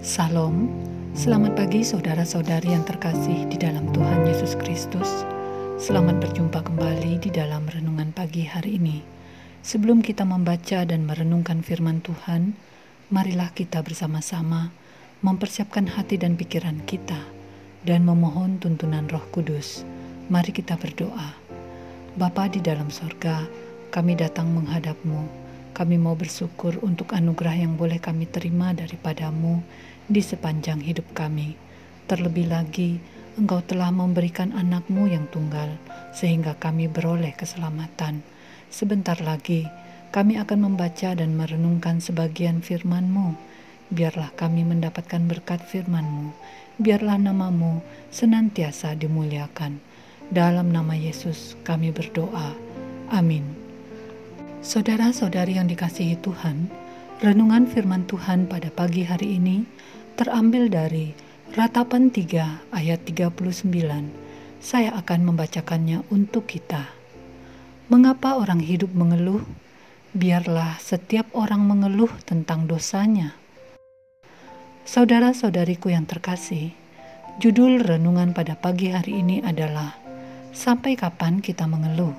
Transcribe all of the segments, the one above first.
Salam, selamat pagi saudara-saudari yang terkasih di dalam Tuhan Yesus Kristus. Selamat berjumpa kembali di dalam renungan pagi hari ini. Sebelum kita membaca dan merenungkan firman Tuhan, marilah kita bersama-sama mempersiapkan hati dan pikiran kita dan memohon tuntunan Roh Kudus. Mari kita berdoa. Bapa di dalam sorga, kami datang menghadap-Mu. Kami mau bersyukur untuk anugerah yang boleh kami terima daripada-Mu di sepanjang hidup kami. Terlebih lagi, Engkau telah memberikan anak-Mu yang tunggal, sehingga kami beroleh keselamatan. Sebentar lagi, kami akan membaca dan merenungkan sebagian firman-Mu. Biarlah kami mendapatkan berkat firman-Mu. Biarlah nama-Mu senantiasa dimuliakan. Dalam nama Yesus kami berdoa. Amin. Saudara-saudari yang dikasihi Tuhan, renungan firman Tuhan pada pagi hari ini terambil dari Ratapan 3 ayat 39. Saya akan membacakannya untuk kita. Mengapa orang hidup mengeluh? Biarlah setiap orang mengeluh tentang dosanya. Saudara-saudariku yang terkasih, judul renungan pada pagi hari ini adalah Sampai kapan kita mengeluh?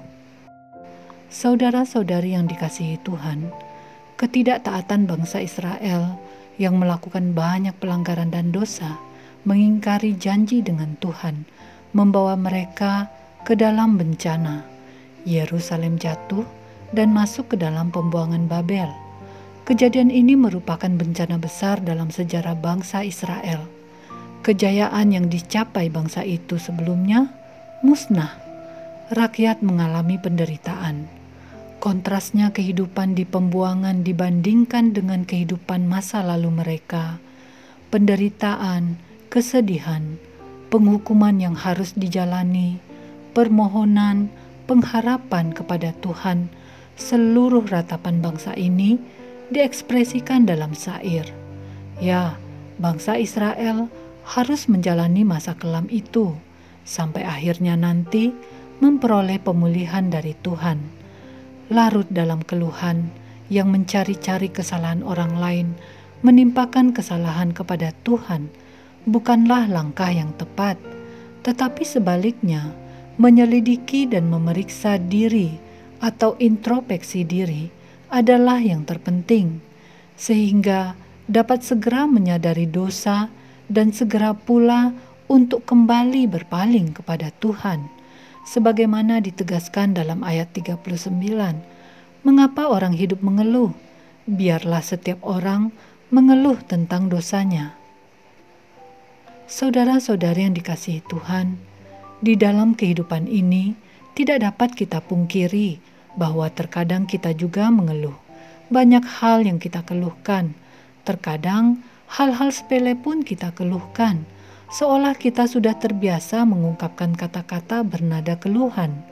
Saudara-saudari yang dikasihi Tuhan, ketidaktaatan bangsa Israel yang melakukan banyak pelanggaran dan dosa, mengingkari janji dengan Tuhan, membawa mereka ke dalam bencana. Yerusalem jatuh dan masuk ke dalam pembuangan Babel. Kejadian ini merupakan bencana besar dalam sejarah bangsa Israel. Kejayaan yang dicapai bangsa itu sebelumnya musnah. Rakyat mengalami penderitaan. Kontrasnya kehidupan di pembuangan dibandingkan dengan kehidupan masa lalu mereka. Penderitaan, kesedihan, penghukuman yang harus dijalani, permohonan, pengharapan kepada Tuhan, seluruh ratapan bangsa ini diekspresikan dalam syair. Ya, bangsa Israel harus menjalani masa kelam itu, sampai akhirnya nanti memperoleh pemulihan dari Tuhan. Larut dalam keluhan yang mencari-cari kesalahan orang lain, menimpakan kesalahan kepada Tuhan, bukanlah langkah yang tepat, tetapi sebaliknya, menyelidiki dan memeriksa diri atau introspeksi diri adalah yang terpenting, sehingga dapat segera menyadari dosa dan segera pula untuk kembali berpaling kepada Tuhan. Sebagaimana ditegaskan dalam ayat 39, mengapa orang hidup mengeluh? Biarlah setiap orang mengeluh tentang dosanya. Saudara-saudari yang dikasihi Tuhan, di dalam kehidupan ini tidak dapat kita pungkiri bahwa terkadang kita juga mengeluh. Banyak hal yang kita keluhkan, terkadang hal-hal sepele pun kita keluhkan. Seolah kita sudah terbiasa mengungkapkan kata-kata bernada keluhan.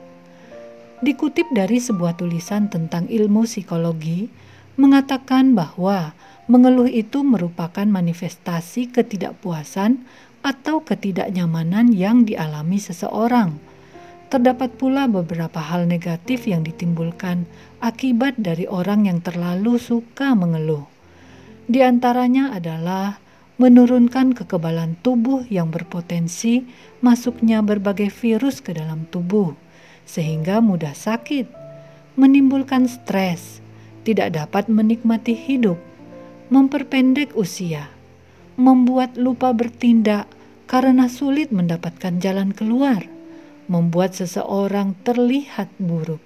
Dikutip dari sebuah tulisan tentang ilmu psikologi, mengatakan bahwa mengeluh itu merupakan manifestasi ketidakpuasan atau ketidaknyamanan yang dialami seseorang. Terdapat pula beberapa hal negatif yang ditimbulkan akibat dari orang yang terlalu suka mengeluh. Di antaranya adalah menurunkan kekebalan tubuh yang berpotensi masuknya berbagai virus ke dalam tubuh, sehingga mudah sakit, menimbulkan stres, tidak dapat menikmati hidup, memperpendek usia, membuat lupa bertindak karena sulit mendapatkan jalan keluar, membuat seseorang terlihat buruk.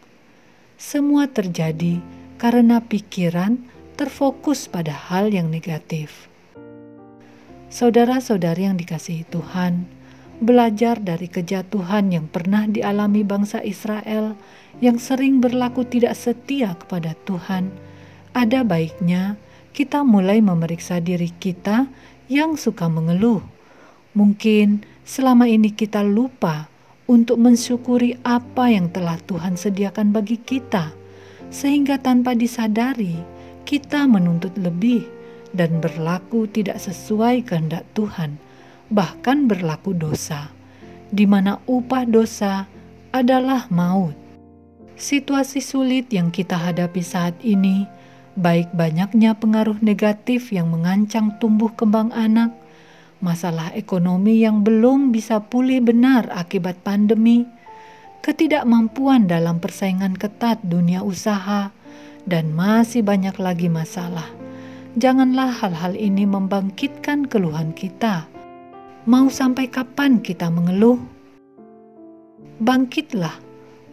Semua terjadi karena pikiran terfokus pada hal yang negatif. Saudara-saudari yang dikasihi Tuhan, belajar dari kejatuhan yang pernah dialami bangsa Israel yang sering berlaku tidak setia kepada Tuhan, ada baiknya kita mulai memeriksa diri kita yang suka mengeluh. Mungkin selama ini kita lupa untuk mensyukuri apa yang telah Tuhan sediakan bagi kita, sehingga tanpa disadari kita menuntut lebih dan berlaku tidak sesuai kehendak Tuhan, bahkan berlaku dosa, di mana upah dosa adalah maut. Situasi sulit yang kita hadapi saat ini baik banyaknya pengaruh negatif yang mengancam tumbuh kembang anak, masalah ekonomi yang belum bisa pulih benar akibat pandemi, ketidakmampuan dalam persaingan ketat dunia usaha, dan masih banyak lagi masalah. Janganlah hal-hal ini membangkitkan keluhan kita. Mau sampai kapan kita mengeluh? Bangkitlah,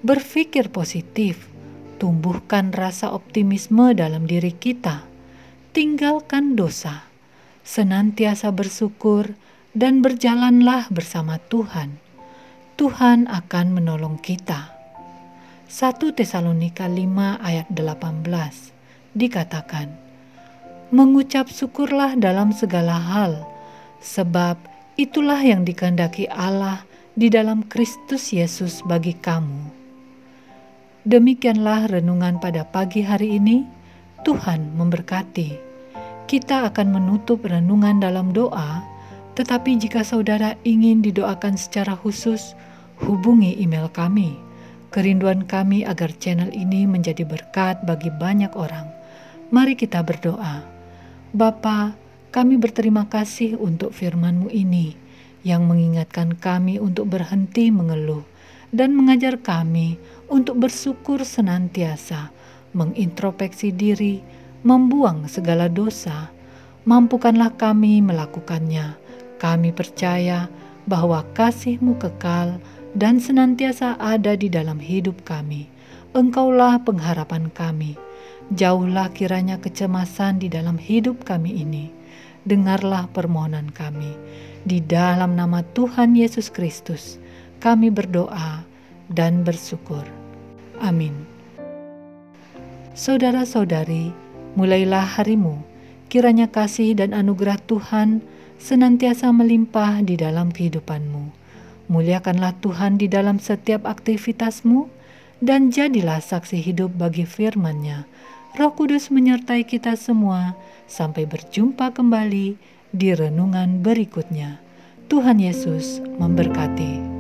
berpikir positif, tumbuhkan rasa optimisme dalam diri kita, tinggalkan dosa, senantiasa bersyukur, dan berjalanlah bersama Tuhan. Tuhan akan menolong kita. 1 Tesalonika 5 ayat 18 dikatakan, mengucap syukurlah dalam segala hal, sebab itulah yang dikehendaki Allah di dalam Kristus Yesus bagi kamu. Demikianlah renungan pada pagi hari ini. Tuhan memberkati. Kita akan menutup renungan dalam doa, tetapi jika saudara ingin didoakan secara khusus, hubungi email kami. Kerinduan kami agar channel ini menjadi berkat bagi banyak orang. Mari kita berdoa. Bapa, kami berterima kasih untuk firman-Mu ini yang mengingatkan kami untuk berhenti mengeluh dan mengajar kami untuk bersyukur senantiasa, mengintrospeksi diri, membuang segala dosa. Mampukanlah kami melakukannya. Kami percaya bahwa kasih-Mu kekal dan senantiasa ada di dalam hidup kami. Engkaulah pengharapan kami. Jauhlah kiranya kecemasan di dalam hidup kami ini. Dengarlah permohonan kami. Di dalam nama Tuhan Yesus Kristus, kami berdoa dan bersyukur. Amin. Saudara-saudari, mulailah harimu. Kiranya kasih dan anugerah Tuhan senantiasa melimpah di dalam kehidupanmu. Muliakanlah Tuhan di dalam setiap aktivitasmu, dan jadilah saksi hidup bagi firman-Nya. Roh Kudus menyertai kita semua. Sampai berjumpa kembali di renungan berikutnya. Tuhan Yesus memberkati.